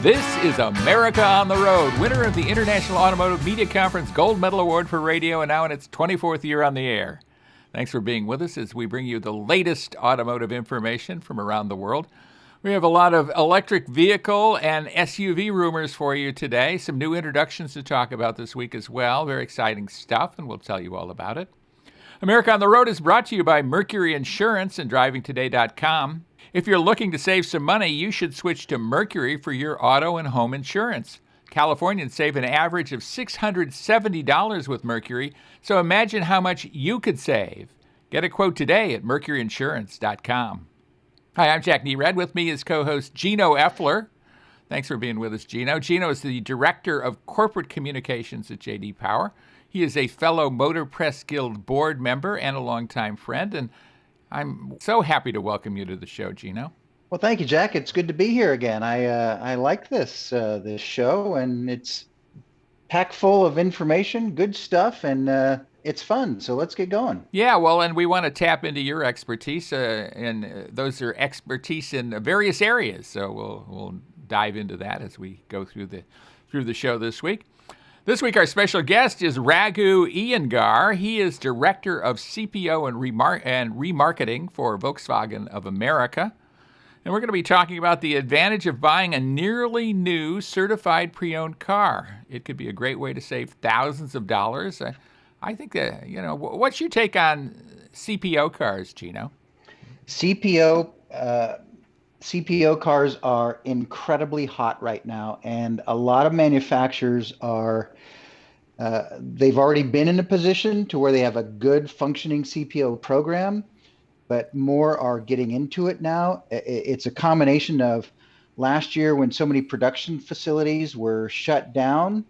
This is America on the Road, winner of the International Automotive Media Conference Gold Medal Award for Radio, and now in its 24th year on the air. Thanks for being with us as we bring you the latest automotive information from around the world. We have a lot of electric vehicle and SUV rumors for you today. Some new introductions to talk about this week as well. Very exciting stuff, and we'll tell you all about it. America on the Road is brought to you by Mercury Insurance and DrivingToday.com. If you're looking to save some money, you should switch to Mercury for your auto and home insurance. Californians save an average of $670 with Mercury, so imagine how much you could save. Get a quote today at mercuryinsurance.com. Hi, I'm Jack Nerad. With me is co-host Geno.Effler. Thanks for being with us, Geno. Geno is the Director of Corporate Communications at J.D. Power. He is a fellow Motor Press Guild board member and a longtime friend, and I'm so happy to welcome you to the show, Geno. Well, thank you, Jack. It's good to be here again. I like this show, and it's packed full of information, good stuff, and it's fun. So let's get going. Yeah, well, and we want to tap into your expertise, and those are expertise in various areas. So we'll dive into that as we go through the show this week. This week, our special guest is Raghu Iyengar. He is Director of CPO and Remarketing for Volkswagen of America. And we're going to be talking about the advantage of buying a nearly new certified pre-owned car. It could be a great way to save thousands of dollars. I think that, what's your take on CPO cars, Geno? CPO cars are incredibly hot right now, and a lot of manufacturers they've already been in a position to where they have a good functioning CPO program, but more are getting into it now. It's a combination of last year when so many production facilities were shut down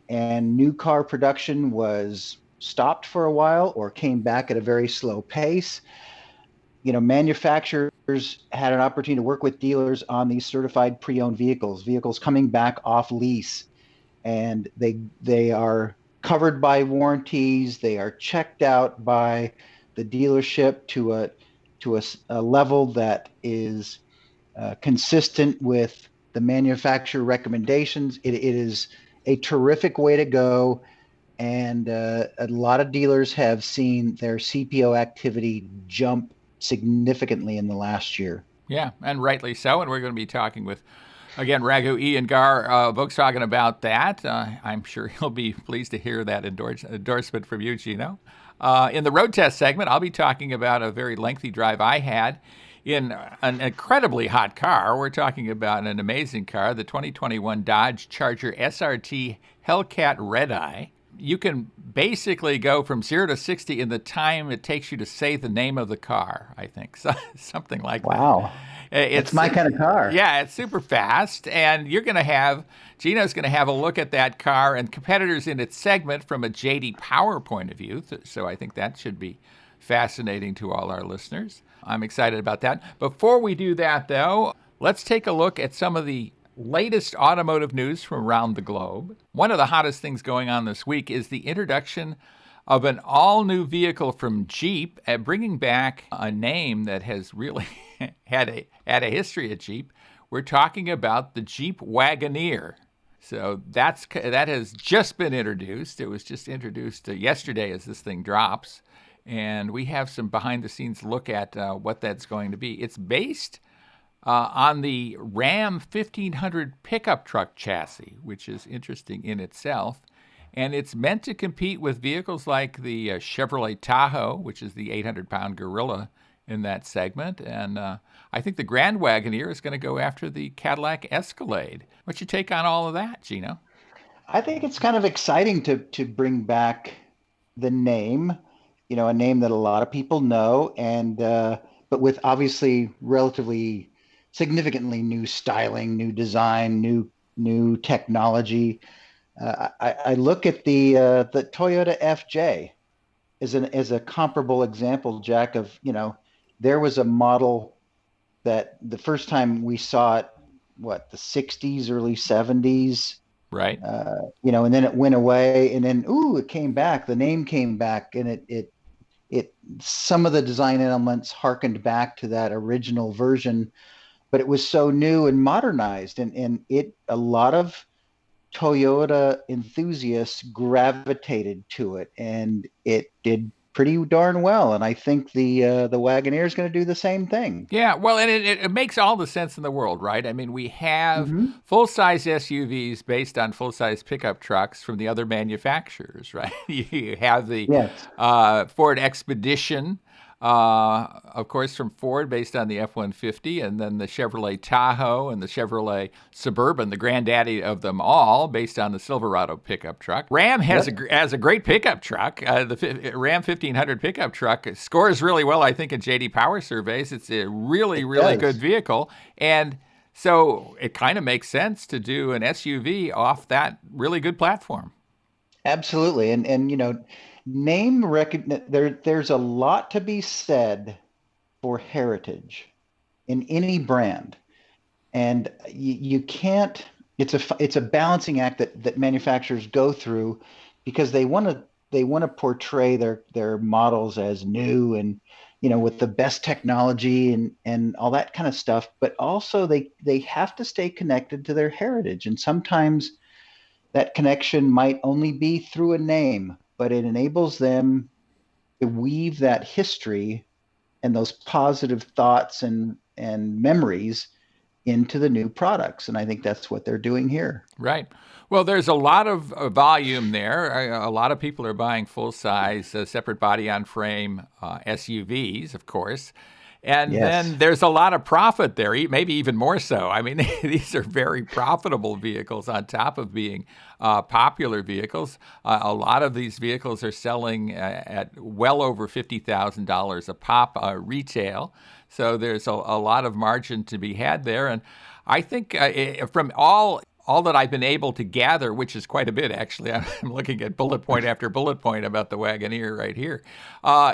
and new car production was stopped for a while or came back at a very slow pace. Manufacturers had an opportunity to work with dealers on these certified pre-owned vehicles coming back off lease, and they are covered by warranties. They are checked out by the dealership to a level that is consistent with the manufacturer recommendations. It is a terrific way to go, and a lot of dealers have seen their CPO activity jump significantly in the last year. Yeah, and rightly so. And we're going to be talking with, again, Raghu Iyengar, Volkswagen about that. I'm sure he'll be pleased to hear that endorsement from you, Geno. In the road test segment, I'll be talking about a very lengthy drive I had in an incredibly hot car. We're talking about an amazing car, the 2021 Dodge Charger SRT Hellcat Redeye. You can basically go from 0 to 60 in the time it takes you to say the name of the car, I think. So, something like that. Wow. It's my kind of car. Yeah, it's super fast. And Geno's going to have a look at that car and competitors in its segment from a J.D. Power point of view. So I think that should be fascinating to all our listeners. I'm excited about that. Before we do that, though, let's take a look at some of the latest automotive news from around the globe. One of the hottest things going on this week is the introduction of an all-new vehicle from Jeep, bringing back a name that has really had a history at Jeep. We're talking about the Jeep Wagoneer. So that has just been introduced. It was just introduced yesterday as this thing drops. And we have some behind-the-scenes look at what that's going to be. It's based on the Ram 1500 pickup truck chassis, which is interesting in itself. And it's meant to compete with vehicles like the Chevrolet Tahoe, which is the 800-pound gorilla in that segment. And I think the Grand Wagoneer is going to go after the Cadillac Escalade. What's your take on all of that, Geno? I think it's kind of exciting to bring back the name, a name that a lot of people know, and but with obviously relatively significantly new styling, new design, new technology. I look at the Toyota FJ as a comparable example, Jack, of there was a model that the first time we saw it, the 60s, early 70s, right? And then it went away, and then it came back. The name came back, and it some of the design elements harkened back to that original version but it was so new and modernized, and a lot of Toyota enthusiasts gravitated to it, and it did pretty darn well. And I think the Wagoneer is going to do the same thing. Yeah, well, and it makes all the sense in the world, right? I mean, we have Hmm. full-size SUVs based on full-size pickup trucks from the other manufacturers, right? You have the Yes, Ford Expedition, of course, from Ford, based on the F-150, and then the Chevrolet Tahoe and the Chevrolet Suburban, the granddaddy of them all, based on the Silverado pickup truck. Ram has yep, a great pickup truck. The Ram 1500 pickup truck scores really well, I think, in JD Power surveys. It's a really, it really good does. vehicle, and so it kind of makes sense to do an SUV off that really good platform. Absolutely. And name recognition, there's a lot to be said for heritage in any brand. And you can't, it's a balancing act that manufacturers go through because they want to portray their models as new and with the best technology and all that kind of stuff, but also they have to stay connected to their heritage. And sometimes that connection might only be through a name, but it enables them to weave that history and those positive thoughts and memories into the new products. And I think that's what they're doing here. Right. Well, there's a lot of volume there. A lot of people are buying full size, separate body on frame SUVs, of course. And Yes. then there's a lot of profit there, maybe even more so. I mean, these are very profitable vehicles on top of being popular vehicles. A lot of these vehicles are selling at well over $50,000 a pop retail. So there's a lot of margin to be had there. And I think from all that I've been able to gather, which is quite a bit actually, I'm looking at bullet point after bullet point about the Wagoneer right here,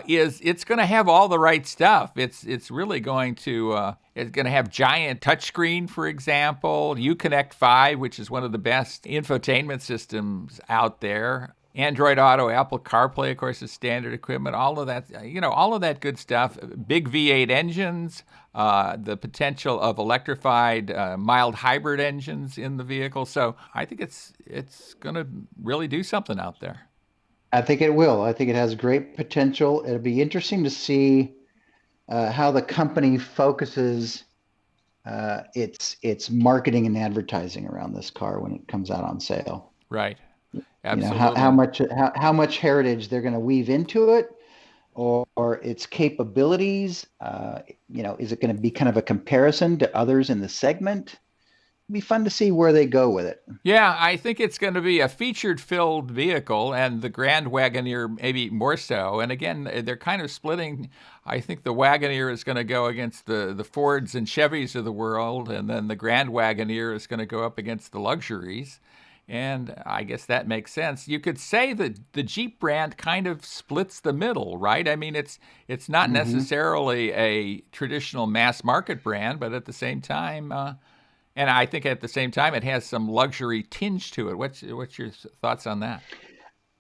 is it's going to have all the right stuff. It's really going to it's going to have giant touchscreen, for example, Uconnect 5, which is one of the best infotainment systems out there. Android Auto, Apple CarPlay, of course, is standard equipment. All of that, all of that good stuff. Big V8 engines, the potential of electrified mild hybrid engines in the vehicle. So I think it's going to really do something out there. I think it will. I think it has great potential. It'll be interesting to see how the company focuses its marketing and advertising around this car when it comes out on sale. Right. How Absolutely. much heritage they're going to weave into it, or its capabilities. Is it going to be kind of a comparison to others in the segment? It'd be fun to see where they go with it. Yeah, I think it's going to be a featured-filled vehicle, and the Grand Wagoneer maybe more so. And again, they're kind of splitting. I think the Wagoneer is going to go against the Fords and Chevys of the world, and then the Grand Wagoneer is going to go up against the luxuries. And I guess that makes sense. You could say that the Jeep brand kind of splits the middle, right? I mean, it's not Hmm. necessarily a traditional mass market brand, but at the same time, and I think at the same time, it has some luxury tinge to it. What's your thoughts on that?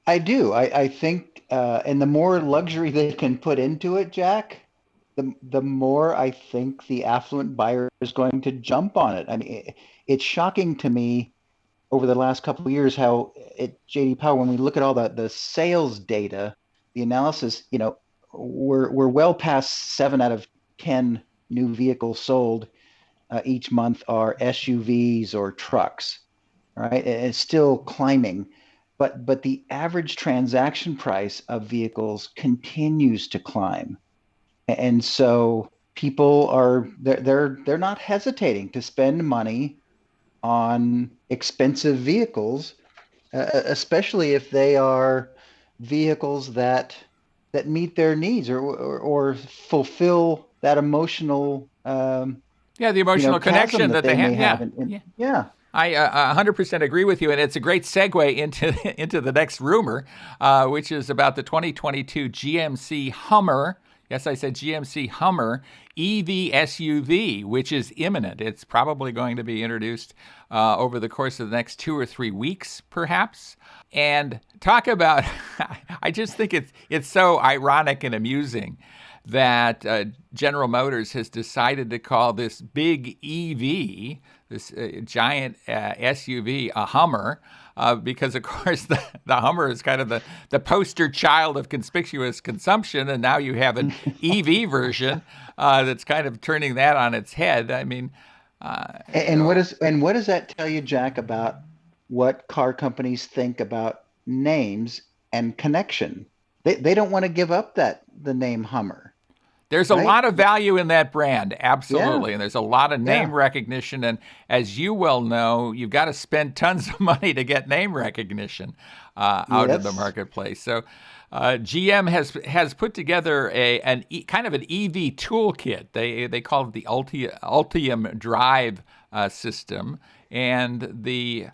I do. I think, and the more luxury they can put into it, Jack, the more I think the affluent buyer is going to jump on it. I mean, it's shocking to me over the last couple of years how at JD Power, when we look at all the sales data, the analysis, we're well past 7 out of 10 new vehicles sold each month are SUVs or trucks, right? And it's still climbing, but the average transaction price of vehicles continues to climb, and so people are they're not hesitating to spend money on expensive vehicles, especially if they are vehicles that meet their needs or fulfill that emotional Yeah, the emotional chasm connection that that they they may have. have Yeah, in yeah. yeah. I 100% agree with you, and it's a great segue into the next rumor, which is about the 2022 GMC Hummer. Yes, I said GMC Hummer EV SUV, which is imminent. It's probably going to be introduced over the course of the next 2 or 3 weeks, perhaps. And talk about, I just think it's so ironic and amusing that General Motors has decided to call this big EV, this giant SUV, a Hummer, because, of course, the Hummer is kind of the poster child of conspicuous consumption, and now you have an EV version that's kind of turning that on its head. I mean, And what does that tell you, Jack, about what car companies think about names and connection? They don't want to give up the name Hummer, there's a right? lot of value in that brand, Yeah, absolutely. And there's a lot of name yeah. recognition. And as you well know, you've got to spend tons of money to get name recognition out in the Yes. marketplace. So GM has put together kind of an EV toolkit. They call it the Ultium drive system. And the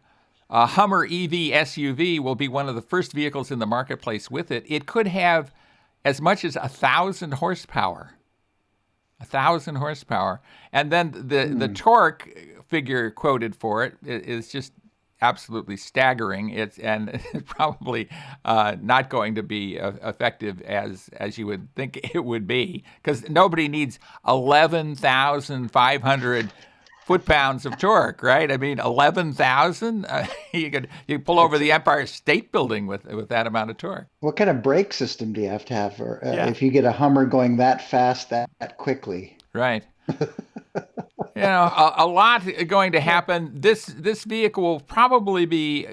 Hummer EV SUV will be one of the first vehicles in the marketplace with it. It could have as much as 1,000 horsepower. 1,000 horsepower. And then the Hmm. torque figure quoted for it is just absolutely staggering. It's probably not going to be effective as you would think it would be, because nobody needs 11,500 foot-pounds of torque, right? I mean, 11,000. You pull over It's the Empire State Building with that amount of torque. What kind of brake system do you have for Yeah, if you get a Hummer going that fast that quickly? right. A lot going to happen. This vehicle will probably be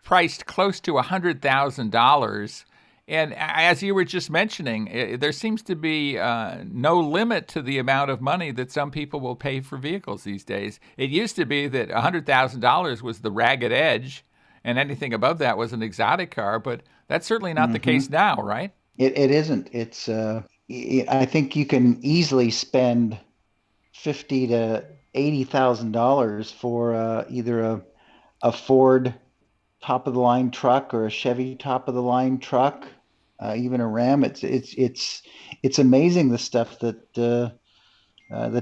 priced close to $100,000. And as you were just mentioning, there seems to be no limit to the amount of money that some people will pay for vehicles these days. It used to be that $100,000 was the ragged edge, and anything above that was an exotic car, but that's certainly not the Hmm. case now, right? It isn't. I think you can easily spend 50 to $80,000 for either a Ford top of the line truck or a Chevy top of the line truck, even a Ram. It's amazing the stuff that the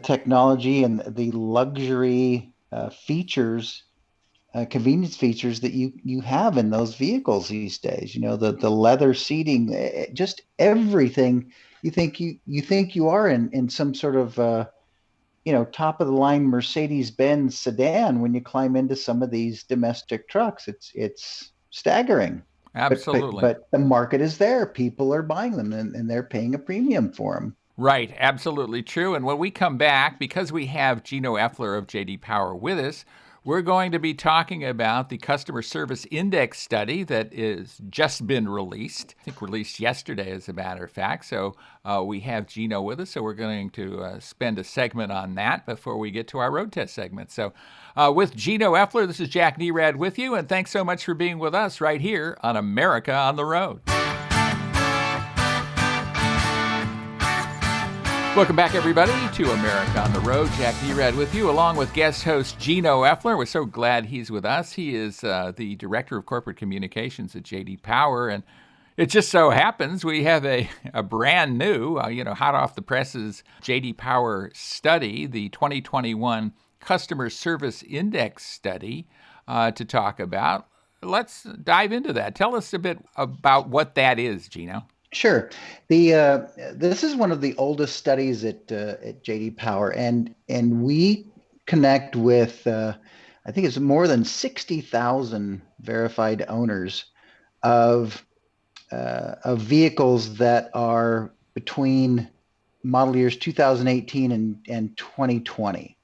technology and the luxury features, convenience features that you have in those vehicles these days. You know, the leather seating, just everything. You think you are in some sort of top of the line Mercedes-Benz sedan when you climb into some of these domestic trucks. It's staggering. But but Absolutely. but the market is there. People are buying them and they're paying a premium for them. Right, absolutely true. And when we come back, because we have Geno.Effler of JD Power with us, we're going to be talking about the customer service index study that is just been released. I think released yesterday, as a matter of fact. So we have Geno with us, so we're going to spend a segment on that before we get to our road test segment. So with Geno.Effler, this is Jack Nerad with you, and thanks so much for being with us right here on America on the Road. Welcome back, everybody, to America on the Road. Jack Nerad with you, along with guest host Geno.Effler. We're so glad he's with us. He is the Director of Corporate Communications at JD Power, and it just so happens we have a brand new, hot off the presses JD Power study, the 2021 Customer Service Index study, to talk about. Let's dive into that. Tell us a bit about what that is, Geno. Sure. This is one of the oldest studies at JD Power, and we connect with I think it's more than 60,000 verified owners of of vehicles that are between model years 2018 and 2020.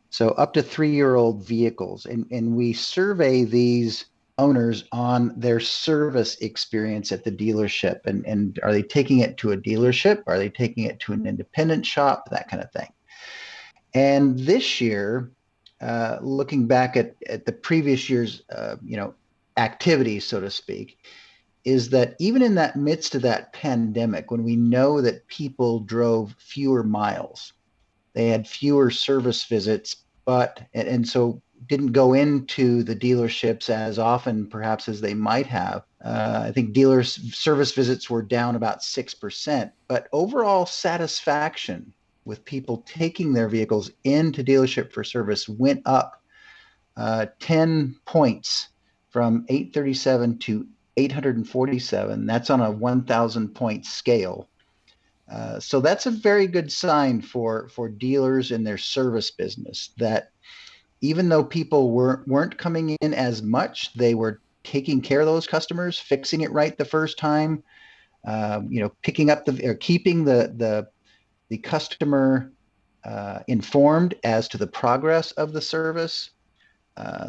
So up to 3-year-old vehicles. And we survey these owners on their service experience at the dealership. And are they taking it to a dealership? Are they taking it to an independent shop? That kind of thing. And this year, looking back at the previous year's, activities, so to speak, is that even in that midst of that pandemic, when we know that people drove fewer miles, they had fewer service visits, and so didn't go into the dealerships as often, perhaps, as they might have. I think dealers' service visits were down about 6%, but overall satisfaction with people taking their vehicles into dealership for service went up 10 points from 837 to 847. That's on a 1,000 point scale. So that's a very good sign for dealers in their service business, that even though people weren't coming in as much, they were taking care of those customers, fixing it right the first time, picking up or keeping the customer informed as to the progress of the service.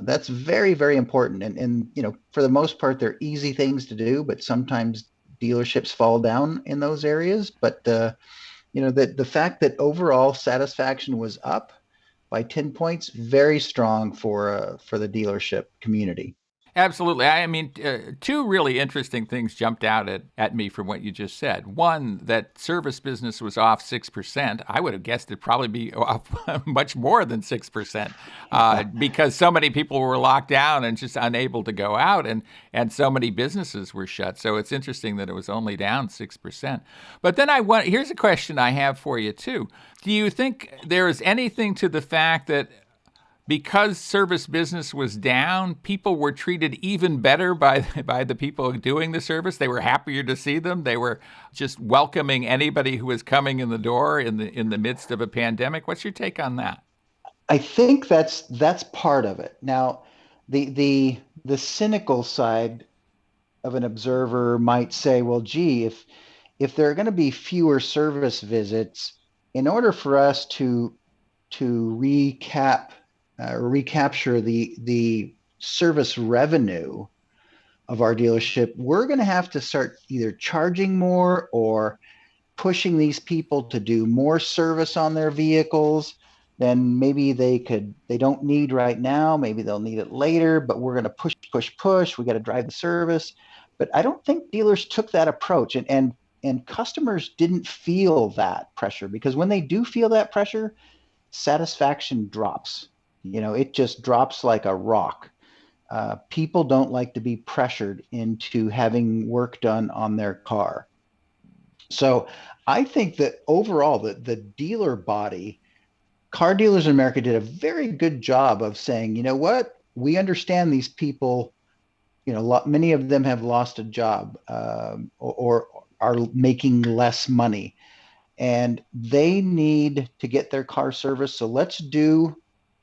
That's very, very important. And for the most part, they're easy things to do, but sometimes dealerships fall down in those areas. But the fact that overall satisfaction was up by 10 points, very strong for the dealership community. Absolutely. I mean, two really interesting things jumped out at me from what you just said. One, that service business was off 6%. I would have guessed it'd probably be off much more than 6% because so many people were locked down and just unable to go out, and so many businesses were shut. So it's interesting that it was only down 6%. But then here's a question I have for you, too. Do you think there is anything to the fact that because service business was down, people were treated even better by the people doing the service? They were happier to see them. They were just welcoming anybody who was coming in the door in the midst of a pandemic. What's your take on that? I think that's part of it. Now, the cynical side of an observer might say, well, gee, if there are going to be fewer service visits, in order for us to recapture the service revenue of our dealership, we're going to have to start either charging more or pushing these people to do more service on their vehicles than maybe they don't need right now. Maybe they'll need it later, but we're going to push. We got to drive the service. But I don't think dealers took that approach, and customers didn't feel that pressure, because when they do feel that pressure, satisfaction drops. It just drops like a rock. People don't like to be pressured into having work done on their car. So I think that overall, the dealer body, Car Dealers in America, did a very good job of saying, you know what, we understand these people. Many of them have lost a job, or are making less money, and they need to get their car serviced. So let's do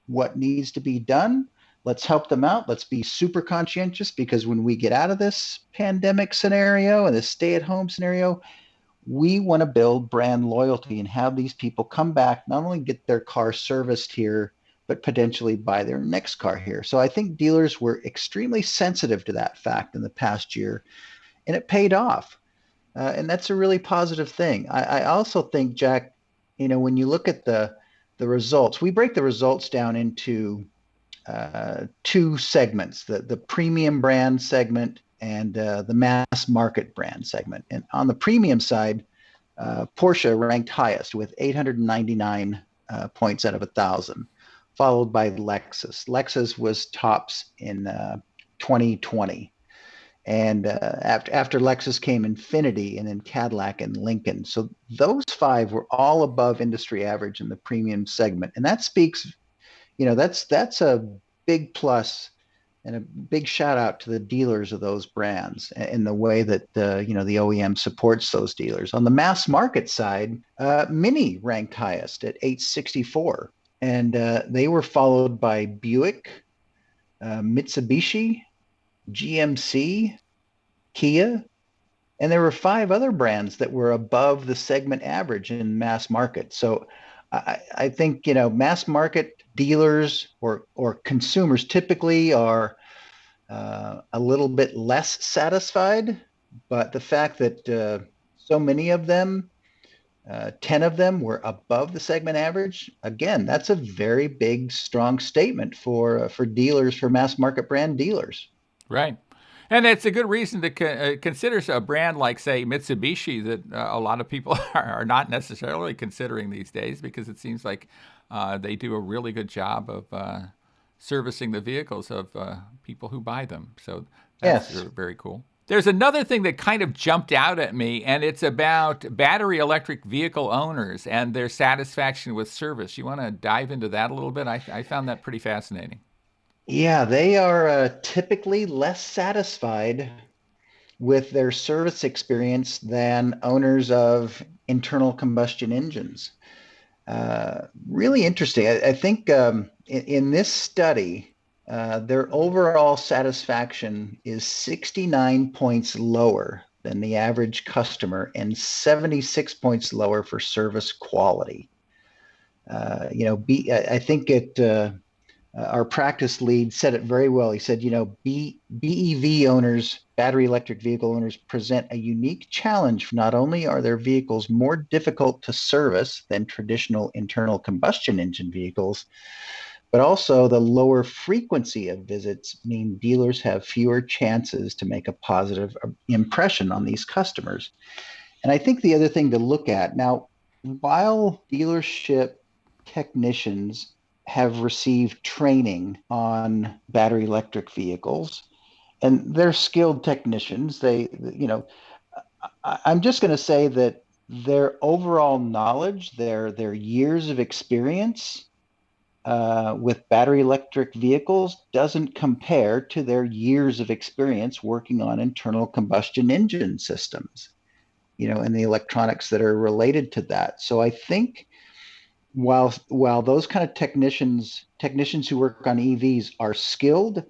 what needs to be done. Let's help them out. Let's be super conscientious, because when we get out of this pandemic scenario and this stay-at-home scenario, we want to build brand loyalty and have these people come back, not only get their car serviced here, but potentially buy their next car here. So I think dealers were extremely sensitive to that fact in the past year, and it paid off. And that's a really positive thing. I also think, Jack, when you look at the results, we break the results down into two segments: the premium brand segment and the mass market brand segment. And on the premium side, Porsche ranked highest with 899 points out of 1,000, followed by Lexus. Lexus was tops in 2020. And after Lexus came Infiniti, and then Cadillac and Lincoln. So those five were all above industry average in the premium segment. And that speaks, that's a big plus and a big shout out to the dealers of those brands in the way that the OEM supports those dealers. On the mass market side, Mini ranked highest at 864, and they were followed by Buick, Mitsubishi, GMC, Kia, and there were five other brands that were above the segment average in mass market. So I think mass market dealers or consumers typically are a little bit less satisfied, but the fact that so many of them, 10 of them, were above the segment average, again, that's a very big, strong statement for dealers, for mass market brand dealers. Right. And it's a good reason to consider a brand like, say, Mitsubishi, that a lot of people are not necessarily considering these days, because it seems like they do a really good job of servicing the vehicles of people who buy them. So that's Yes. very cool. There's another thing that kind of jumped out at me, and it's about battery electric vehicle owners and their satisfaction with service. You want to dive into that a little bit? I found that pretty fascinating. Yeah, they are typically less satisfied with their service experience than owners of, internal combustion engines. Really interesting. I think in this study, their overall satisfaction is 69 points lower than the average customer and 76 points lower for service quality. I think our practice lead said it very well. He said, BEV owners, battery electric vehicle owners, present a unique challenge. Not only are their vehicles more difficult to service than traditional internal combustion engine vehicles, but also the lower frequency of visits mean dealers have fewer chances to make a positive impression on these customers. And I think the other thing to look at now, while dealership technicians have received training on battery electric vehicles, and they're skilled technicians, I'm just going to say that their overall knowledge, their years of experience with battery electric vehicles doesn't compare to their years of experience working on internal combustion engine systems, and the electronics that are related to that. So I think while those kind of technicians who work on EVs are skilled,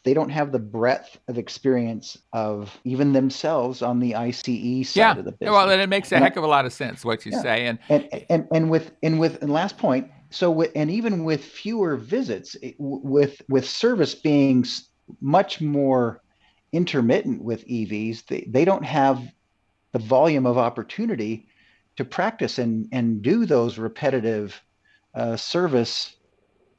they don't have the breadth of experience of even themselves on the ICE side of the business. Well, then it makes a heck of a lot of sense what you say. And last point. So and even with fewer visits, with service being much more intermittent with EVs, they don't have the volume of opportunity to practice and do those repetitive service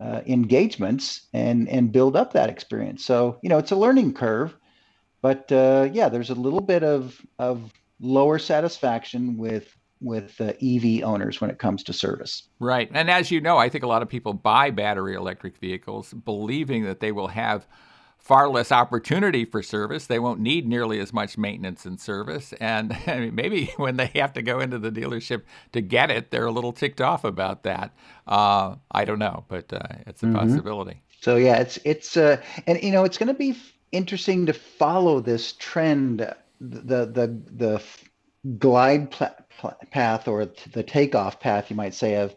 engagements and build up that experience. So, it's a learning curve, but there's a little bit of lower satisfaction with EV owners when it comes to service. Right. And as you know, I think a lot of people buy battery electric vehicles believing that they will have far less opportunity for service. They won't need nearly as much maintenance and service. And I mean, maybe when they have to go into the dealership to get it, they're a little ticked off about that. I don't know, but it's a possibility. So yeah, it's and it's going to be interesting to follow this trend, the glide path, or the takeoff path, you might say, of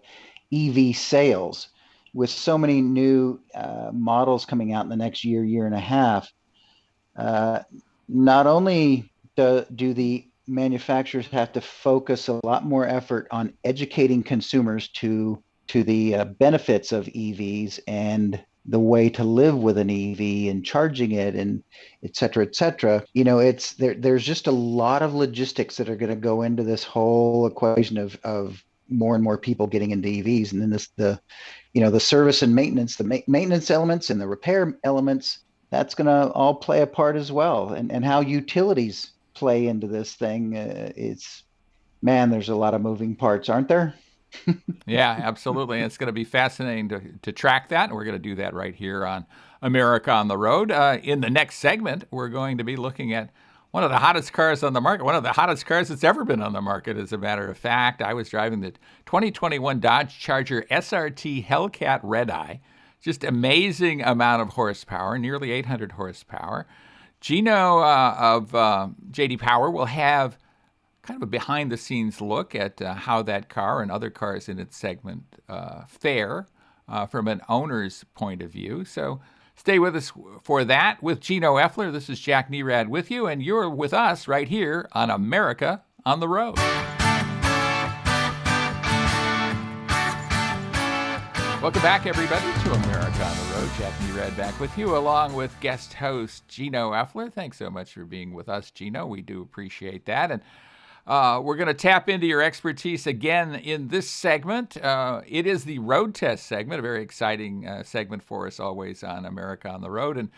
EV sales. With so many new models coming out in the next year and a half, not only do the manufacturers have to focus a lot more effort on educating consumers to the benefits of EVs and the way to live with an EV and charging it and et cetera, et cetera. There's just a lot of logistics that are going to go into this whole equation of more and more people getting into EVs. And then the service and maintenance, the maintenance elements and the repair elements, that's going to all play a part as well. And how utilities play into this thing, there's a lot of moving parts, aren't there? Yeah, absolutely. And it's going to be fascinating to track that. And we're going to do that right here on America on the Road. In the next segment, we're going to be looking at one of the hottest cars on the market, one of the hottest cars that's ever been on the market, as a matter of fact. I was driving the 2021 Dodge Charger SRT Hellcat Redeye. Just amazing amount of horsepower, nearly 800 horsepower. Geno of J.D. Power will have kind of a behind-the-scenes look at how that car and other cars in its segment fare from an owner's point of view. So stay with us for that with Geno.Effler. This is Jack Nerad with you, and you're with us right here on America on the Road. Welcome back, everybody, to America on the Road. Jack Nerad back with you, along with guest host Geno.Effler. Thanks so much for being with us, Geno. We do appreciate that. And we're going to tap into your expertise again in this segment. It is the road test segment, a very exciting segment for us always on America on the Road, and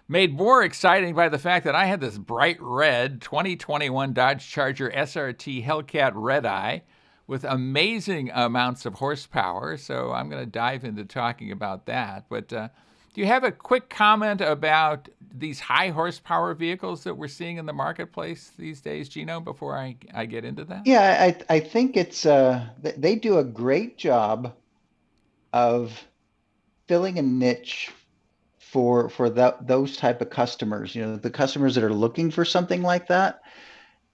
made more exciting by the fact that I had this bright red 2021 Dodge Charger SRT Hellcat Redeye with amazing amounts of horsepower. So I'm going to dive into talking about that. But do you have a quick comment about these high horsepower vehicles that we're seeing in the marketplace these days, Geno, before I get into that? Yeah, I think it's they do a great job of filling a niche for those type of customers. The customers that are looking for something like that,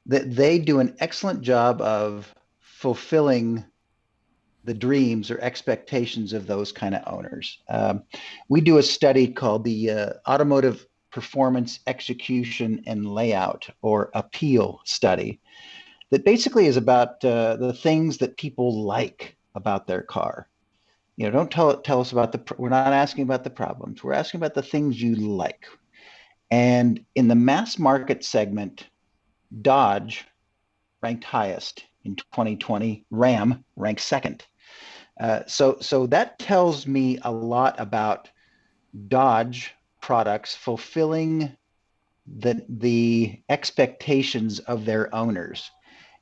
that they do an excellent job of fulfilling the dreams or expectations of those kind of owners. We do a study called the Automotive Performance Execution and Layout, or APPEAL study, that basically is about the things that people like about their car. Don't tell us about we're not asking about the problems. We're asking about the things you like. And in the mass market segment, Dodge ranked highest in 2020. Ram ranked second. So that tells me a lot about Dodge products fulfilling the expectations of their owners.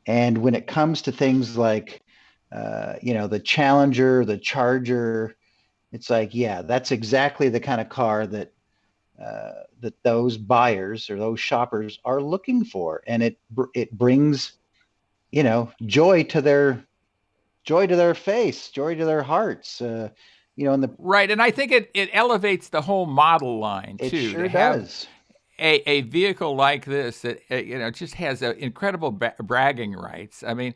And when it comes to things like, the Challenger, the Charger, it's like, yeah, that's exactly the kind of car that those buyers or those shoppers are looking for, and it brings, joy to their face, joy to their hearts. Right, and I think it elevates the whole model line It too, sure to have does. a vehicle like this that just has incredible bragging rights. I mean,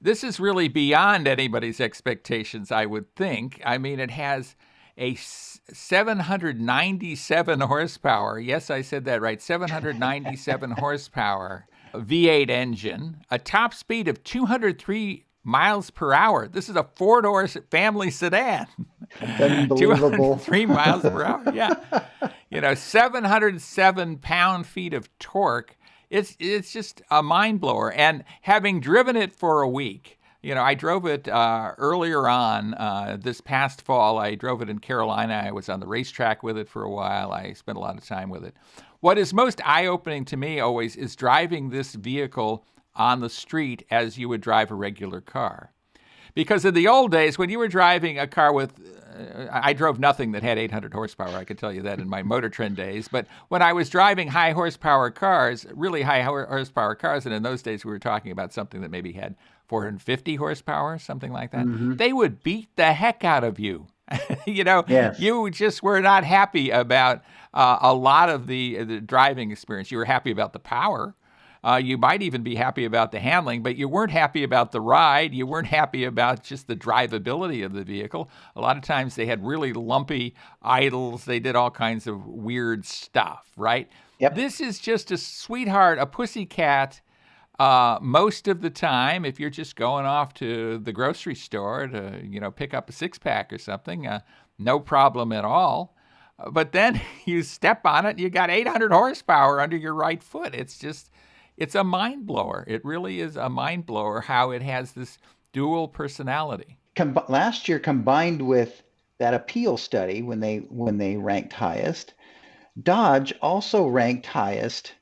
this is really beyond anybody's expectations, I would think. I mean, it has a 797 horsepower. Yes, I said that right. 797 horsepower V8 engine, a top speed of 203 miles per hour. This is a four-door family sedan. Unbelievable. 203 miles per hour. Yeah. 707 pound-feet of torque. It's just a mind blower. And having driven it for a week, I drove it earlier on this past fall. I drove it in Carolina. I was on the racetrack with it for a while. I spent a lot of time with it. What is most eye-opening to me always is driving this vehicle on the street as you would drive a regular car. Because in the old days, when you were driving a car with, I drove nothing that had 800 horsepower, I could tell you that in my Motor Trend days. But when I was driving high horsepower cars, really high horsepower cars, and in those days we were talking about something that maybe had 450 horsepower, something like that, they would beat the heck out of you. Yes. You just were not happy about a lot of the driving experience. You were happy about the power. You might even be happy about the handling, but you weren't happy about the ride. You weren't happy about just the drivability of the vehicle. A lot of times they had really lumpy idles. They did all kinds of weird stuff, right? Yep. This is just a sweetheart, a pussycat. Most of the time, if you're just going off to the grocery store to, pick up a six-pack or something, no problem at all. But then you step on it, and you got 800 horsepower under your right foot. It's a mind blower. It really is a mind blower how it has this dual personality. Last year, combined with that APPEAL study, when they ranked highest, Dodge also ranked highest,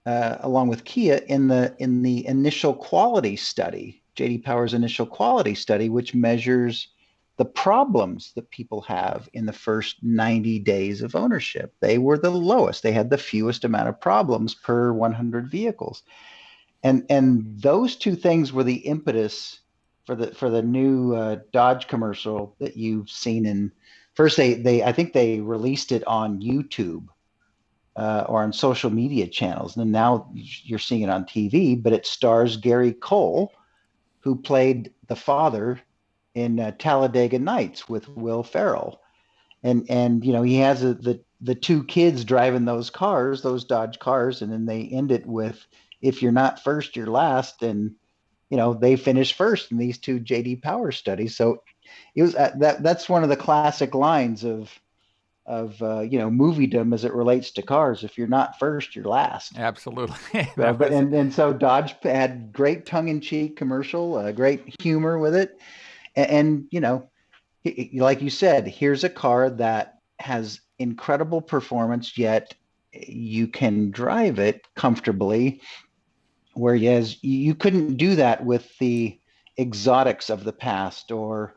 along with Kia, in the initial quality study, J.D. Power's initial quality study, which measures the problems that people have in the first 90 days of ownership. They were the lowest. They had the fewest amount of problems per 100 vehicles. And those two things were the impetus for the new Dodge commercial that you've seen in. First, I think they released it on YouTube or on social media channels, and now you're seeing it on TV. But it stars Gary Cole, who played the father in Talladega Nights with Will Ferrell, and he has the two kids driving those Dodge cars, and then they end it with, "If you're not first, you're last," and they finished first in these two J.D. Power studies. So it was that's one of the classic lines of moviedom as it relates to cars. If you're not first, you're last. Absolutely. And so Dodge had great tongue-in-cheek commercial, great humor with it. And like you said, here's a car that has incredible performance, yet you can drive it comfortably, whereas you couldn't do that with the exotics of the past or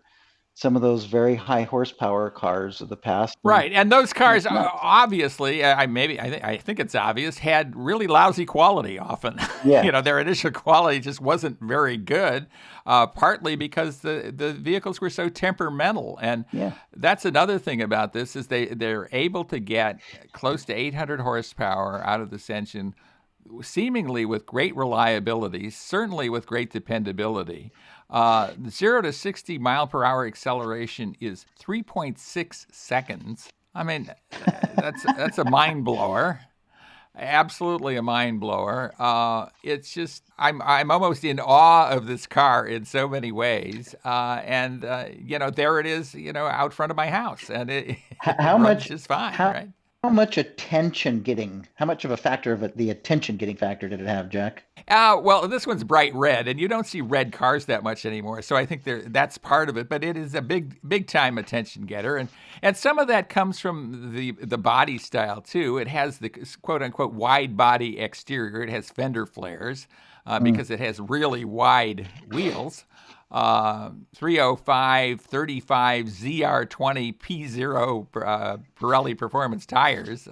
some of those very high horsepower cars of the past. Right, and those cars obviously, I think it's obvious, had really lousy quality often. Yeah. Their initial quality just wasn't very good, partly because the vehicles were so temperamental. And that's another thing about this is they're able to get close to 800 horsepower out of this engine, seemingly with great reliability, certainly with great dependability. The 0 to 60 mile per hour acceleration is 3.6 seconds. I mean, that's a mind blower. Absolutely a mind blower. It's just I'm almost in awe of this car in so many ways. And there it is, out front of my house, and it How runs much just fine, how right? how much how much of a factor of the attention getting factor did it have, Jack? Well, this one's bright red, and you don't see red cars that much anymore. So I think that's part of it. But it is a big time attention getter, and some of that comes from the body style too. It has the quote unquote wide body exterior. It has fender flares because it has really wide wheels. 305, 35 ZR20 P0 Pirelli Performance tires.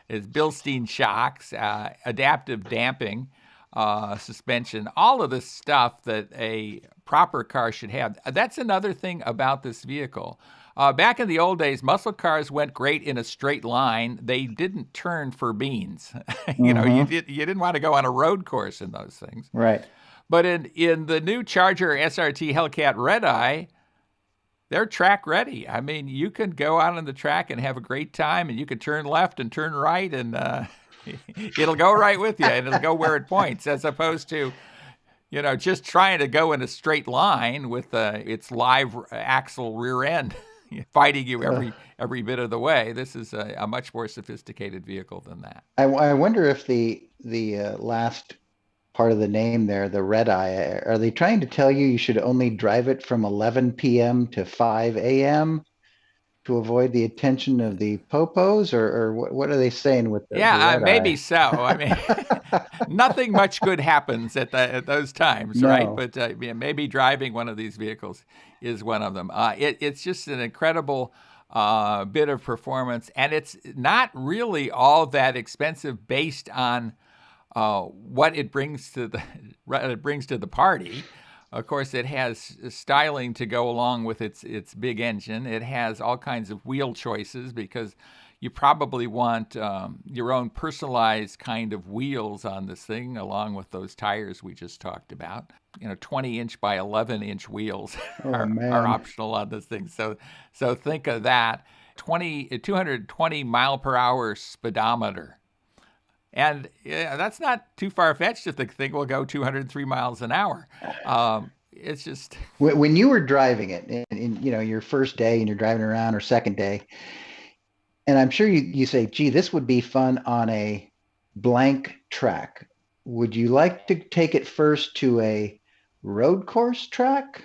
It's Bilstein shocks, adaptive damping. Suspension, all of this stuff that a proper car should have. That's another thing about this vehicle. Back in the old days, muscle cars went great in a straight line. They didn't turn for beans. You didn't want to go on a road course in those things. Right. But in the new Charger SRT Hellcat Redeye, they're track ready. I mean, you can go out on the track and have a great time, and you can turn left and turn right, and it'll go right with you, and it'll go where it points, as opposed to, just trying to go in a straight line with its live axle rear end fighting you every bit of the way. This is a much more sophisticated vehicle than that. I wonder if the last part of the name there, the Redeye, are they trying to tell you should only drive it from 11 p.m. to 5 a.m. to avoid the attention of the popos, or what are they saying with the Redeye? Maybe so. I mean, nothing much good happens at those times, No. right? But maybe driving one of these vehicles is one of them. It's just an incredible bit of performance, and it's not really all that expensive based on what it brings to the party. Of course, it has styling to go along with its big engine. It has all kinds of wheel choices because you probably want your own personalized kind of wheels on this thing, along with those tires we just talked about. 20-inch by 11-inch wheels are optional on this thing. So think of that. 220 mile per hour speedometer. And that's not too far-fetched if the thing will go 203 miles an hour. It's just... When you were driving it in your first day and you're driving around, or second day, and I'm sure you say, gee, this would be fun on a blank track. Would you like to take it first to a road course track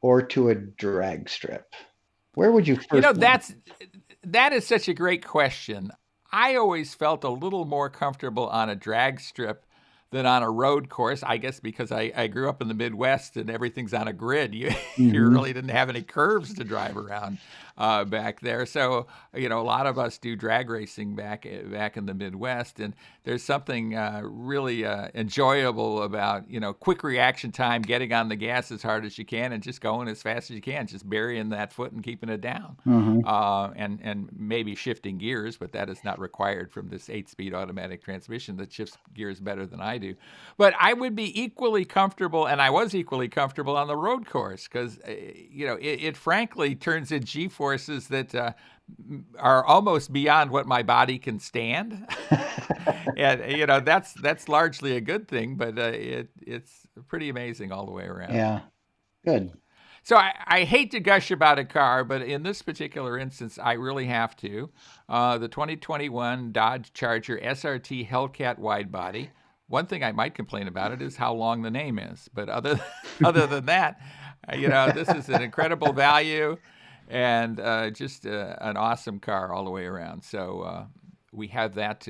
or to a drag strip? Where would you first? That is such a great question. I always felt a little more comfortable on a drag strip than on a road course, I guess because I grew up in the Midwest and everything's on a grid. You really didn't have any curves to drive around back there. So, a lot of us do drag racing back in the Midwest, and there's something really enjoyable about, quick reaction time, getting on the gas as hard as you can and just going as fast as you can, just burying that foot and keeping it down. And maybe shifting gears, but that is not required from this 8-speed automatic transmission that shifts gears better than I do. But I would be equally comfortable, and I was equally comfortable on the road course because, it frankly turns in G-forces that are almost beyond what my body can stand. And, that's largely a good thing, but it's pretty amazing all the way around. Yeah, good. So I hate to gush about a car, but in this particular instance, I really have to. The 2021 Dodge Charger SRT Hellcat wide body. One thing I might complain about it is how long the name is. But other than that, this is an incredible value and just an awesome car all the way around. So we have that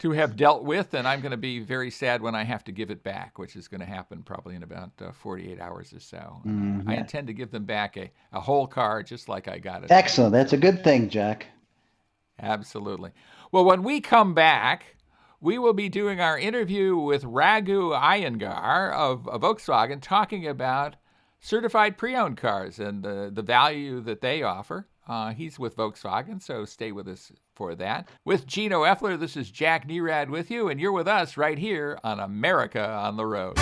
to have dealt with, and I'm going to be very sad when I have to give it back, which is going to happen probably in about 48 hours or so. I intend to give them back a whole car just like I got it. Excellent. That's a good thing, Jack. Absolutely. Well, when we come back, we will be doing our interview with Raghu Iyengar of Volkswagen, talking about certified pre-owned cars and the value that they offer. He's with Volkswagen, so stay with us for that. With Geno.Effler, this is Jack Nerad with you, and you're with us right here on America on the Road.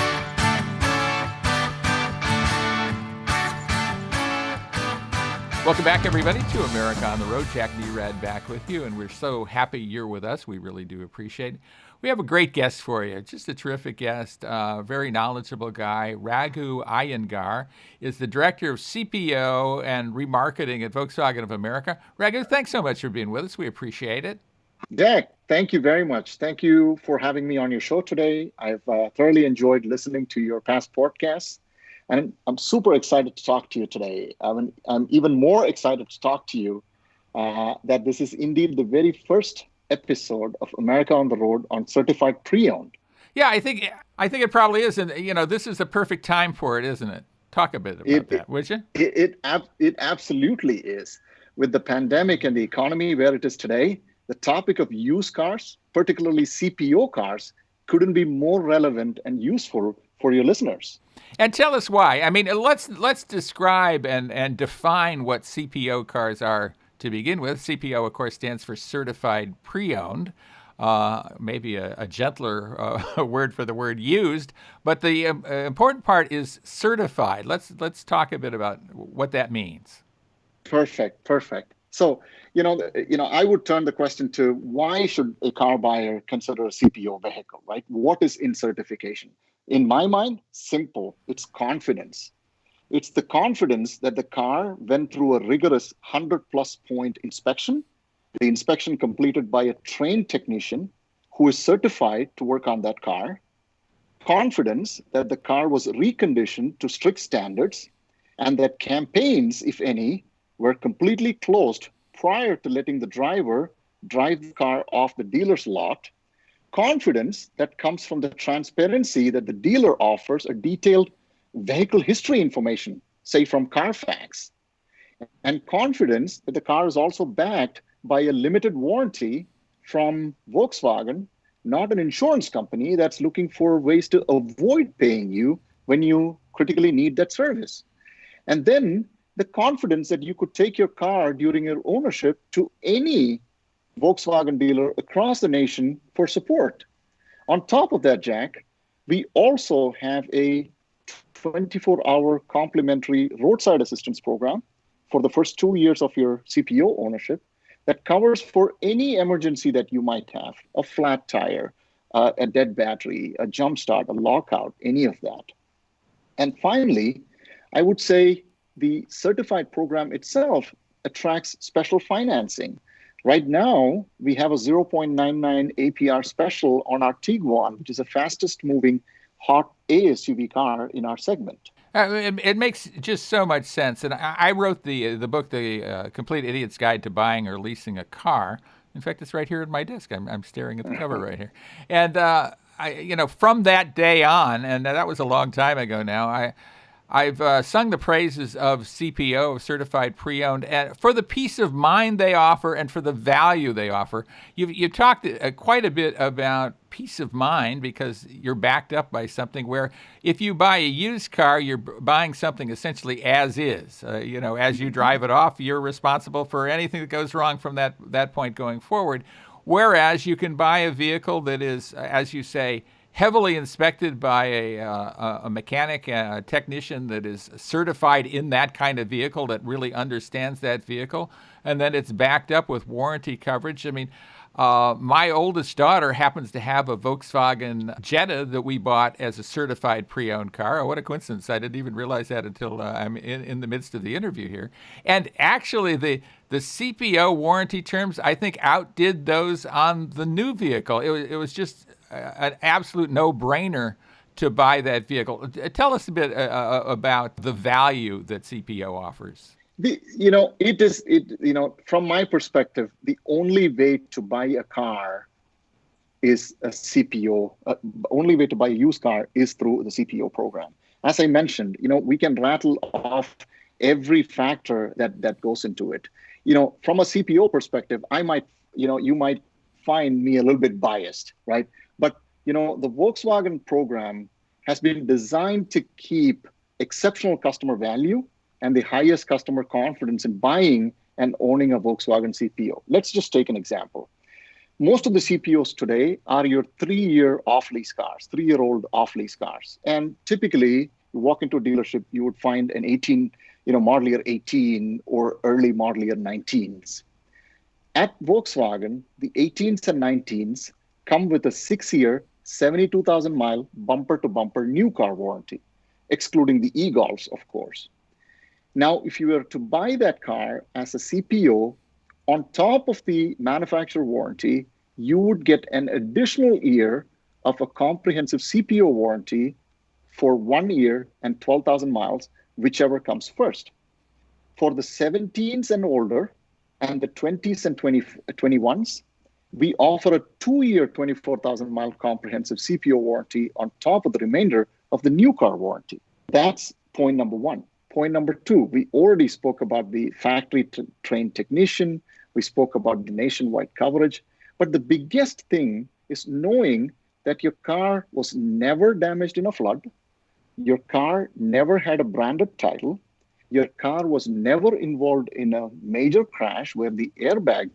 Welcome back, everybody, to America on the Road. Jack Nerad back with you, and we're so happy you're with us. We really do appreciate it. We have a great guest for you, just a terrific guest, very knowledgeable guy. Raghu Iyengar is the Director of CPO and Remarketing at Volkswagen of America. Raghu, thanks so much for being with us. We appreciate it. Jack, thank you very much. Thank you for having me on your show today. I've thoroughly enjoyed listening to your past podcasts. And I'm super excited to talk to you today. I'm even more excited to talk to you that this is indeed the very first episode of America on the Road on certified pre-owned. Yeah, I think it probably is, and this is the perfect time for it, isn't it? Talk a bit about that, would you? It absolutely is. With the pandemic and the economy where it is today, the topic of used cars, particularly CPO cars, couldn't be more relevant and useful for your listeners. And tell us why. I mean, let's describe and define what CPO cars are to begin with. CPO, of course, stands for Certified Pre-Owned, maybe a gentler word for the word used. But the important part is certified. Let's talk a bit about what that means. Perfect. So, I would turn the question to why should a car buyer consider a CPO vehicle, right? What is in certification? In my mind, simple. It's confidence. It's the confidence that the car went through a rigorous 100+ point inspection, the inspection completed by a trained technician who is certified to work on that car. Confidence that the car was reconditioned to strict standards and that campaigns, if any, were completely closed prior to letting the driver drive the car off the dealer's lot. Confidence that comes from the transparency that the dealer offers a detailed vehicle history information, say from Carfax. And confidence that the car is also backed by a limited warranty from Volkswagen, not an insurance company that's looking for ways to avoid paying you when you critically need that service. And then the confidence that you could take your car during your ownership to any Volkswagen dealer across the nation for support. On top of that, Jack, we also have a 24-hour complimentary roadside assistance program for the first 2 years of your CPO ownership that covers for any emergency that you might have, a flat tire, a dead battery, a jump start, a lockout, any of that. And finally, I would say the certified program itself attracts special financing. Right now, we have a 0.99 APR special on our Tiguan, which is the fastest moving hot ASUV car in our segment. It makes just so much sense. And I wrote the book, The Complete Idiot's Guide to Buying or Leasing a Car. In fact, it's right here at my desk. I'm staring at the cover right here. And, from that day on, and that was a long time ago now, I've sung the praises of CPO, of Certified Pre-Owned, and for the peace of mind they offer and for the value they offer. You've talked quite a bit about peace of mind because you're backed up by something where if you buy a used car, you're buying something essentially as is. As you drive it off, you're responsible for anything that goes wrong from that point going forward. Whereas you can buy a vehicle that is, as you say, heavily inspected by a mechanic, a technician that is certified in that kind of vehicle that really understands that vehicle, and then it's backed up with warranty coverage. I mean, my oldest daughter happens to have a Volkswagen Jetta that we bought as a certified pre-owned car. Oh, what a coincidence. I didn't even realize that until I'm in the midst of the interview here. And actually, the CPO warranty terms, I think, outdid those on the new vehicle. It was just an absolute no-brainer to buy that vehicle. Tell us a bit about the value that CPO offers. From my perspective, the only way to buy a car is a CPO. Only way to buy a used car is through the CPO program. As I mentioned, we can rattle off every factor that goes into it. From a CPO perspective, you might find me a little bit biased, right? But, the Volkswagen program has been designed to keep exceptional customer value and the highest customer confidence in buying and owning a Volkswagen CPO. Let's just take an example. Most of the CPOs today are your 3-year off-lease cars, 3-year-old off-lease cars. And typically, you walk into a dealership, you would find an 18, model year 18 or early model year 19s. At Volkswagen, the 18s and 19s come with a 6-year, 72,000 mile bumper to bumper new car warranty, excluding the e-Golfs, of course. Now, if you were to buy that car as a CPO, on top of the manufacturer warranty, you would get an additional year of a comprehensive CPO warranty for 1 year and 12,000 miles, whichever comes first. For the 17s and older, and the 20s and 21s, we offer a 2-year, 24,000 mile comprehensive CPO warranty on top of the remainder of the new car warranty. That's point number one. Point number two, we already spoke about the factory trained technician. We spoke about the nationwide coverage. But the biggest thing is knowing that your car was never damaged in a flood. Your car never had a branded title. Your car was never involved in a major crash where the airbags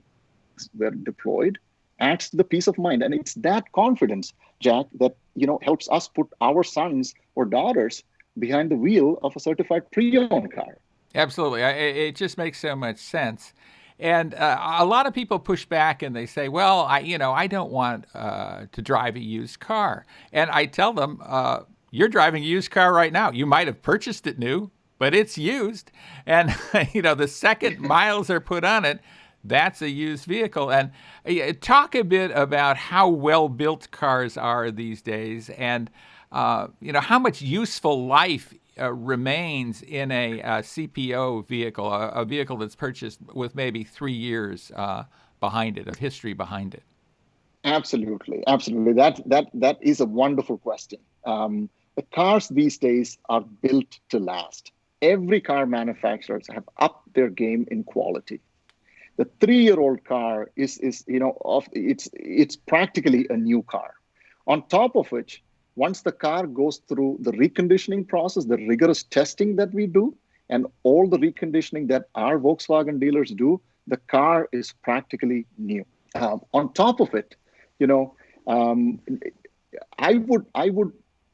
were deployed. Adds to the peace of mind. And it's that confidence, Jack, that helps us put our sons or daughters behind the wheel of a certified pre-owned car. Absolutely. It just makes so much sense. And a lot of people push back and they say, well, I don't want to drive a used car. And I tell them, you're driving a used car right now. You might have purchased it new, but it's used. And, the second miles are put on it, that's a used vehicle. And talk a bit about how well-built cars are these days and, how much useful life remains in a CPO vehicle, a vehicle that's purchased with maybe 3 years behind it, of history behind it. Absolutely. That is a wonderful question. The cars these days are built to last. Every car manufacturers have upped their game in quality. The 3-year-old car it's practically a new car. On top of which, once the car goes through the reconditioning process, the rigorous testing that we do, and all the reconditioning that our Volkswagen dealers do, the car is practically new. On top of it, I would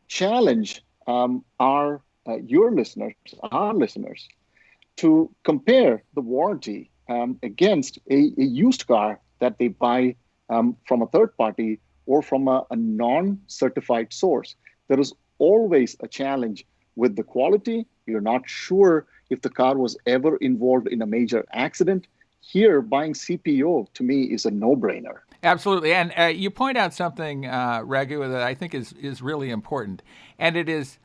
challenge our listeners, to compare the warranty against a used car that they buy from a third party or from a non-certified source. There is always a challenge with the quality. You're not sure if the car was ever involved in a major accident. Here, buying CPO, to me, is a no-brainer. Absolutely. And you point out something, Raghu, that I think is really important. And it is,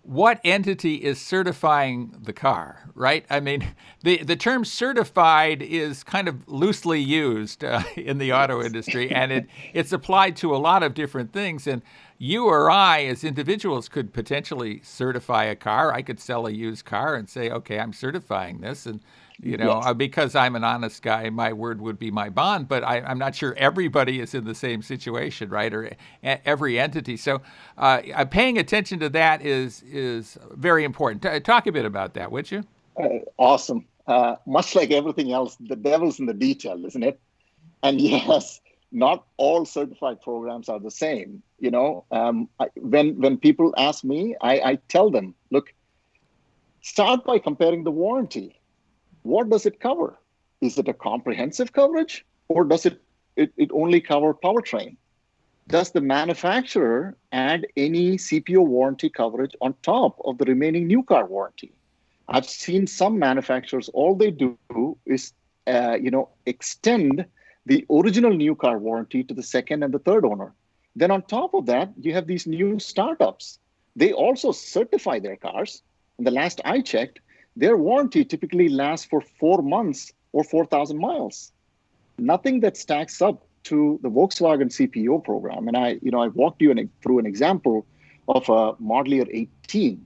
what entity is certifying the car, right? I mean, the term certified is kind of loosely used in the auto industry, and it's applied to a lot of different things. And you or I, as individuals, could potentially certify a car. I could sell a used car and say, okay, I'm certifying this. And, Yes. because I'm an honest guy, my word would be my bond. But I'm not sure everybody is in the same situation, right? Or every entity. So paying attention to that is very important. Talk a bit about that, would you? Awesome. Much like everything else, the devil's in the detail, isn't it? And yes, not all certified programs are the same. When people ask me, I tell them, look, start by comparing the warranty. What does it cover? Is it a comprehensive coverage, or does it only cover powertrain? Does the manufacturer add any CPO warranty coverage on top of the remaining new car warranty? I've seen some manufacturers, all they do is extend the original new car warranty to the second and the third owner. Then on top of that, you have these new startups. They also certify their cars. And the last I checked, their warranty typically lasts for 4 months or 4,000 miles. Nothing that stacks up to the Volkswagen CPO program. And I walked you through an example of a model year 18.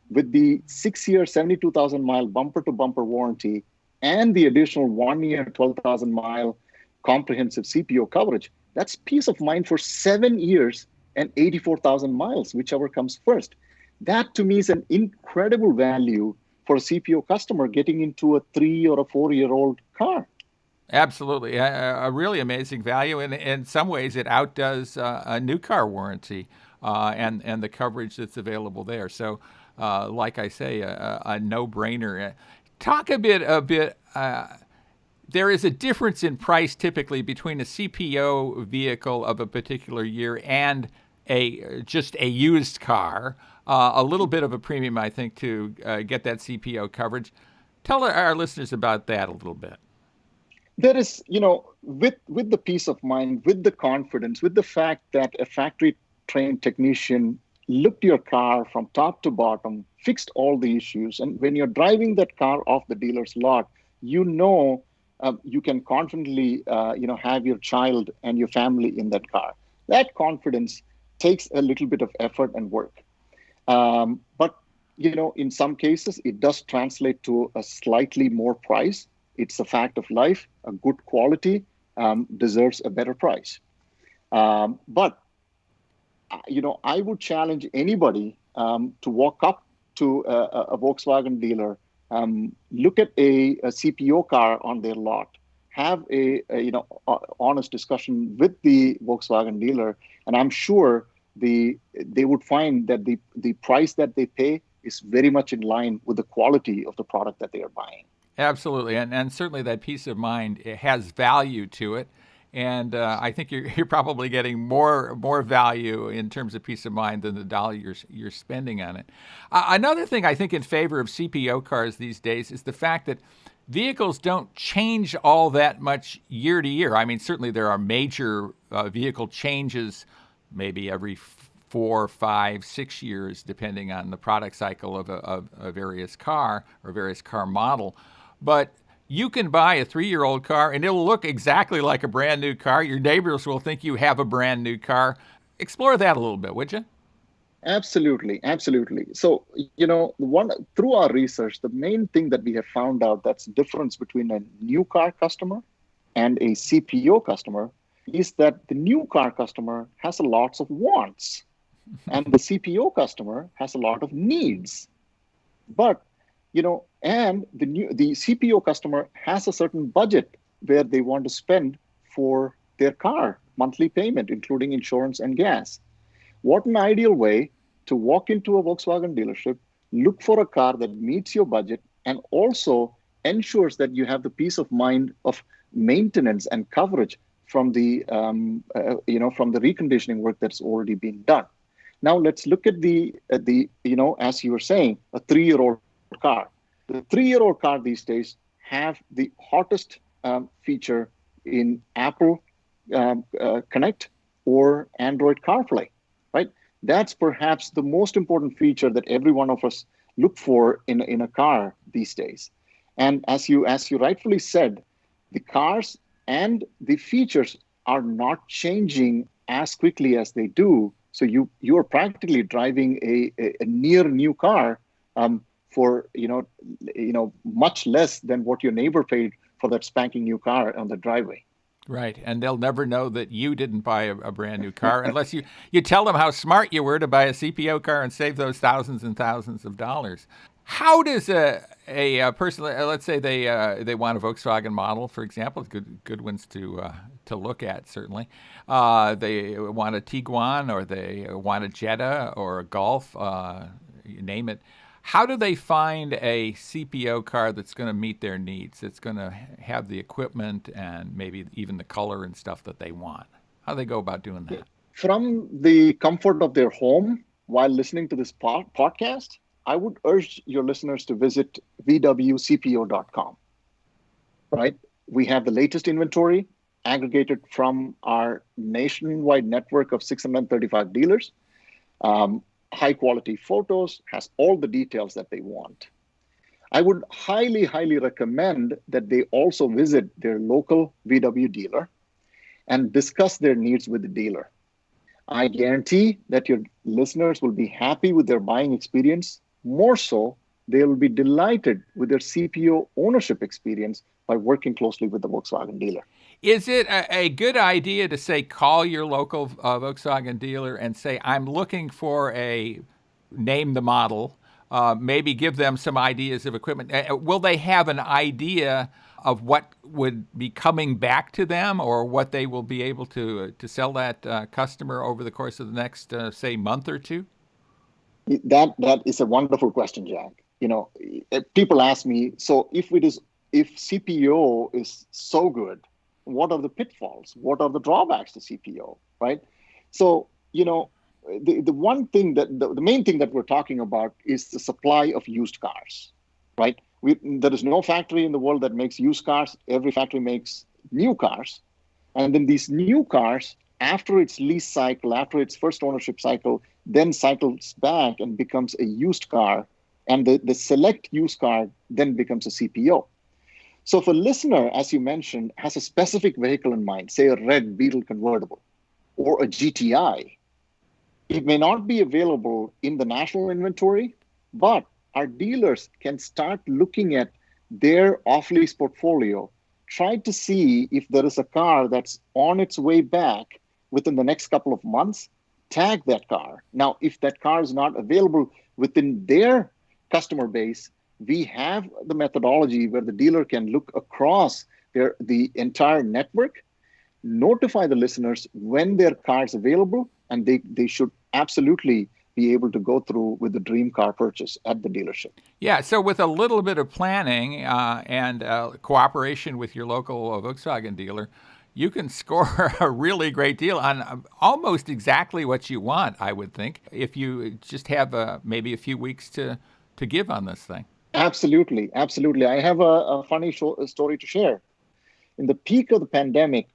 With the 6-year, 72,000 mile bumper to bumper warranty and the additional 1 year, 12,000 mile comprehensive CPO coverage, that's peace of mind for 7 years and 84,000 miles, whichever comes first. That to me is an incredible value for a CPO customer getting into a 3 or a 4-year-old car. Absolutely. A really amazing value. And in some ways, it outdoes a new car warranty and the coverage that's available there. So like I say, a no-brainer. Talk a bit. There is a difference in price typically between a CPO vehicle of a particular year and just a used car. A little bit of a premium, I think, to get that CPO coverage. Tell our listeners about that a little bit. There is, with the peace of mind, with the confidence, with the fact that a factory trained technician looked your car from top to bottom, fixed all the issues, and when you're driving that car off the dealer's lot, you can confidently, have your child and your family in that car. That confidence takes a little bit of effort and work. But, in some cases, it does translate to a slightly more price. It's a fact of life. A good quality deserves a better price. But, I would challenge anybody to walk up to a Volkswagen dealer, look at a CPO car on their lot, have a honest discussion with the Volkswagen dealer, and I'm sure they would find that the price that they pay is very much in line with the quality of the product that they are buying. Absolutely, and certainly that peace of mind, it has value to it, and I think you're probably getting more value in terms of peace of mind than the dollar you're spending on it. Another thing I think in favor of CPO cars these days is the fact that vehicles don't change all that much year to year. I mean, certainly there are major vehicle changes, maybe every 4, 5, 6 years, depending on the product cycle of a various car or various car model. But you can buy a 3-year-old car and it'll look exactly like a brand new car. Your neighbors will think you have a brand new car. Explore that a little bit, would you? Absolutely. So, through our research, the main thing that we have found out that's the difference between a new car customer and a CPO customer is that the new car customer has a lots of wants and the CPO customer has a lot of needs. But, and the CPO customer has a certain budget where they want to spend for their car monthly payment, including insurance and gas. What an ideal way to walk into a Volkswagen dealership, look for a car that meets your budget and also ensures that you have the peace of mind of maintenance and coverage from the reconditioning work that's already been done. Now let's look at the as you were saying, a 3-year-old car. The 3-year-old car these days have the hottest feature in Apple Connect or Android CarPlay, right? That's perhaps the most important feature that every one of us look for in a car these days. And as you rightfully said, the cars and the features are not changing as quickly as they do. So you are practically driving a near new car for much less than what your neighbor paid for that spanking new car on the driveway. Right, and they'll never know that you didn't buy a brand new car unless you tell them how smart you were to buy a CPO car and save those thousands and thousands of dollars. How does a person, let's say they want a Volkswagen model, for example, good ones to look at, certainly. They want a Tiguan or they want a Jetta or a Golf, you name it. How do they find a CPO car that's going to meet their needs, that's going to have the equipment and maybe even the color and stuff that they want? How do they go about doing that? From the comfort of their home while listening to this podcast, I would urge your listeners to visit vwcpo.com. Right? We have the latest inventory aggregated from our nationwide network of 635 dealers. High quality photos, has all the details that they want. I would highly, highly recommend that they also visit their local VW dealer and discuss their needs with the dealer. I guarantee that your listeners will be happy with their buying experience. More so, they will be delighted with their CPO ownership experience by working closely with the Volkswagen dealer. Is it a good idea to say, call your local Volkswagen dealer and say, I'm looking for name the model, maybe give them some ideas of equipment? Will they have an idea of what would be coming back to them or what they will be able to sell that customer over the course of the next, say, month or two? That is a wonderful question, Jack. People ask me, so if CPO is so good, what are the pitfalls? What are the drawbacks to CPO, right? So, the one thing the main thing that we're talking about is the supply of used cars, right? There is no factory in the world that makes used cars. Every factory makes new cars. And then these new cars, after its lease cycle, after its first ownership cycle, then cycles back and becomes a used car. And the select used car then becomes a CPO. So if a listener, as you mentioned, has a specific vehicle in mind, say a red Beetle convertible or a GTI, it may not be available in the national inventory, but our dealers can start looking at their off-lease portfolio, try to see if there is a car that's on its way back within the next couple of months, tag that car. Now, if that car is not available within their customer base, we have the methodology where the dealer can look across the entire network, notify the listeners when their car is available, and they should absolutely be able to go through with the dream car purchase at the dealership. Yeah, so with a little bit of planning and cooperation with your local Volkswagen dealer, you can score a really great deal on almost exactly what you want, I would think, if you just have maybe a few weeks to give on this thing. Absolutely. I have a funny story to share. In the peak of the pandemic,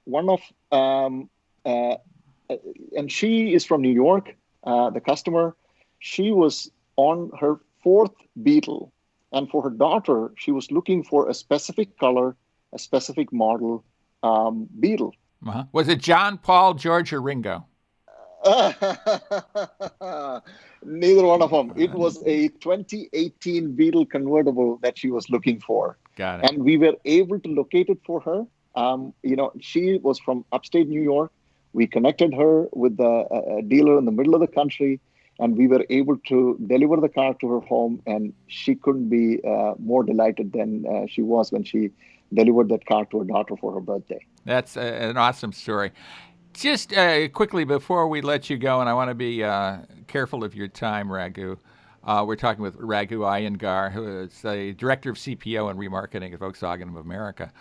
and she is from New York, the customer, she was on her fourth Beetle. And for her daughter, she was looking for a specific color, a specific model Beetle. Uh-huh. Was it John, Paul, George, or Ringo? Neither one of them. It was a 2018 Beetle convertible that she was looking for. Got it. And we were able to locate it for her. She was from upstate New York. We connected her with a dealer in the middle of the country, and we were able to deliver the car to her home. And she couldn't be more delighted than she was when she delivered that car to her daughter for her birthday. That's an awesome story. Just quickly before we let you go, and I want to be careful of your time, Raghu. We're talking with Raghu Iyengar, who is the Director of CPO and Remarketing at Volkswagen of America.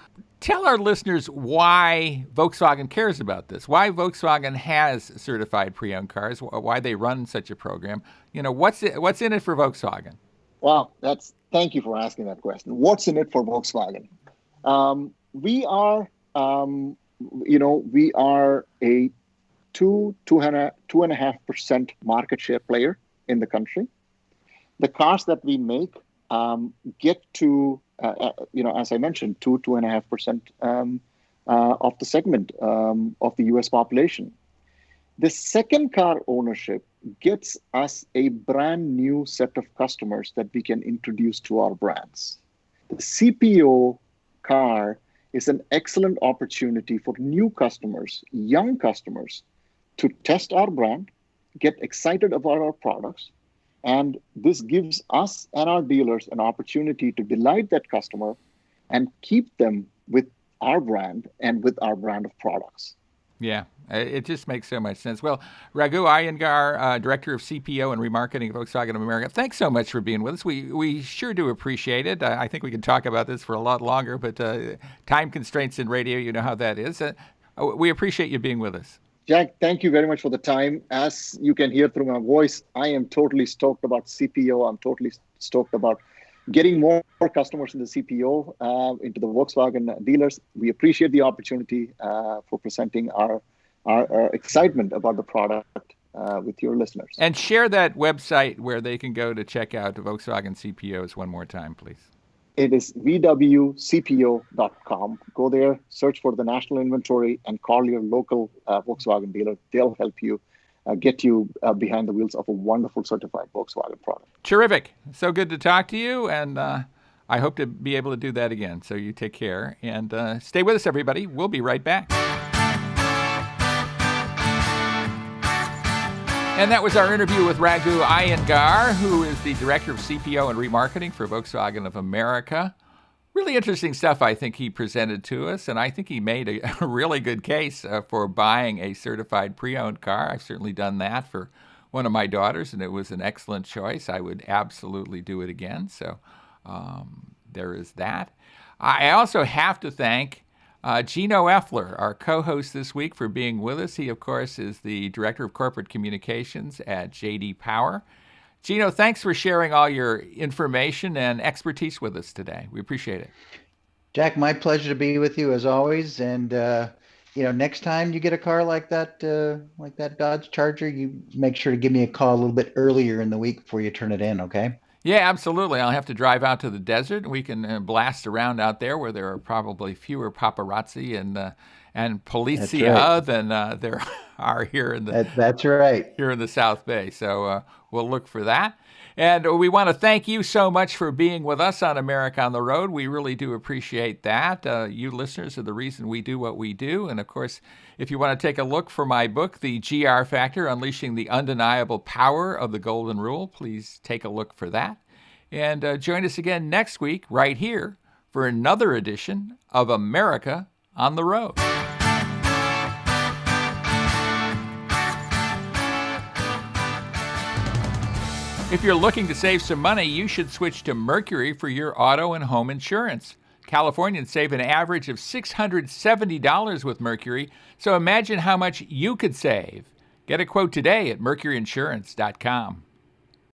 Tell our listeners why Volkswagen cares about this, why Volkswagen has certified pre-owned cars, why they run such a program. What's in it for Volkswagen? Wow, thank you for asking that question. What's in it for Volkswagen? We are a 2.5% market share player in the country. The cars that we make get to, as I mentioned, 2.5% of the segment of the U.S. population. The second car ownership gets us a brand new set of customers that we can introduce to our brands. The CPO car is an excellent opportunity for new customers, young customers, to test our brand, get excited about our products, and this gives us and our dealers an opportunity to delight that customer and keep them with our brand and with our brand of products. Yeah, it just makes so much sense. Well, Raghu Iyengar, Director of CPO and Remarketing at Volkswagen of America, thanks so much for being with us. We sure do appreciate it. I think we could talk about this for a lot longer, but time constraints in radio, you know how that is. We appreciate you being with us. Jack, thank you very much for the time. As you can hear through my voice, I am totally stoked about CPO. I'm totally stoked about getting more customers in the CPO into the Volkswagen dealers. We appreciate the opportunity for presenting our excitement about the product with your listeners. And share that website where they can go to check out Volkswagen CPOs one more time, please. It is vwcpo.com. Go there, search for the national inventory, and call your local Volkswagen dealer. They'll help you get you behind the wheels of a wonderful certified Volkswagen product. Terrific. So good to talk to you, and I hope to be able to do that again. So you take care, and stay with us, everybody. We'll be right back. And that was our interview with Raghu Iyengar, who is the Director of CPO and Remarketing for Volkswagen of America. Really interesting stuff, I think, he presented to us, and I think he made a really good case for buying a certified pre-owned car. I've certainly done that for one of my daughters, and it was an excellent choice. I would absolutely do it again. So there is that. I also have to thank Geno.Effler, our co-host this week, for being with us. He, of course, is the Director of Corporate Communications at J.D. Power. Geno, thanks for sharing all your information and expertise with us today. We appreciate it. Jack, my pleasure to be with you as always. And next time you get a car like that Dodge Charger, you make sure to give me a call a little bit earlier in the week before you turn it in, okay? Yeah, absolutely. I'll have to drive out to the desert, and we can blast around out there where there are probably fewer paparazzi and polizia than there are here in the That's right. here in the South Bay. So we'll look for that. And we want to thank you so much for being with us on America on the Road. We really do appreciate that. You listeners are the reason we do what we do. And of course, if you want to take a look for my book, The GR Factor, Unleashing the Undeniable Power of the Golden Rule, please take a look for that. And join us again next week right here for another edition of America on the Road. If you're looking to save some money, you should switch to Mercury for your auto and home insurance. Californians save an average of $670 with Mercury, so imagine how much you could save. Get a quote today at mercuryinsurance.com.